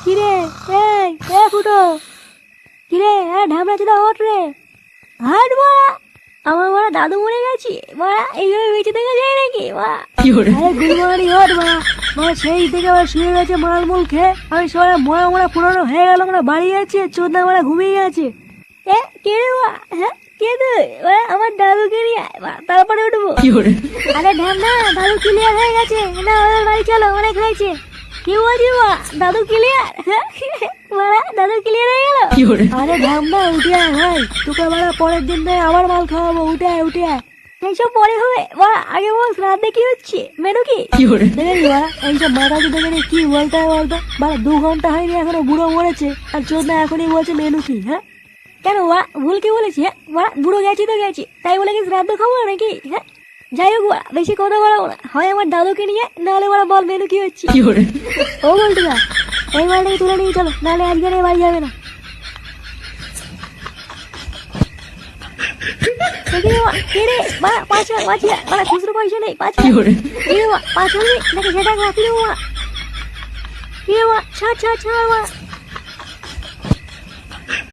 কিরে এই ফুটো কিরে ঢামড়া চুদা ওঠ রে। হাট বাড়া, আমার বাড়া দাদু মরে গেছে বাড়া, এইভাবে বেঁচে থেকে যায় নাকি বাড়া? আরে গুলমারি ওঠ বাড়া, মানে সেই থেকে আবার শুয়ে গেছে মালমূল খেয়ে। আমি সবাই মরা মরা পুরনো হয়ে গেল, আমরা বাড়ি যাচ্ছি, চোদ্দা মারা ঘুমিয়ে গেছে। কে রে বা? হ্যাঁ কে তুই? আমার দাদুকে নিয়ে আয় বাড়া, তারপরে উঠবো। আরে ঢ্যামনা, দাদু ক্লিয়ার হয়ে গেছে না, আমাদের বাড়ি চলো, অনেক হয়েছে। কি বলছি বা? দাদু ক্লিয়ার? দাদু ক্লিয়ার হয়ে গেল? আরে ঢ্যামনা উঠে আয় ভাই, তোকে বাড়া পরের দিন থেকে আবার মাল খাওয়াবো, উঠে আয় উঠে আয়। এইসব পরে হবে বাড়া, আগে বল রাতে কি হচ্ছে, মেনু কি? দেখেছি বাড়া, এইসব মাথা দেখে নিয়ে কি বলতে হয় বলতো বাড়া, 2 ঘন্টা হয়নি এখনো বুড়ো মরেছে, আর চোদ্দা এখনই বলছে মেনু কি? হ্যাঁ কেন বাড়া, ভুল কি বলেছি? হ্যাঁ বাড়া, বুড়ো গেছি তো গেছি, তাই বলে কি শ্রাদ্ধ খাবো নাকি? হ্যাঁ যাই হোক বাড়া, বেশি কথা বলাবো না, হয় আমার দাদুকে নিয়ে, নাহলে বাড়া বল মেনু কি হচ্ছে। ও বলতে না, এই মালটাকে তুলে নিয়ে চলো, নাহলে আজকের এই বাড়ি যাবে না। খুচরো পয়সা নেই, 5 সেটা ছাড় ছাড় ছাড়।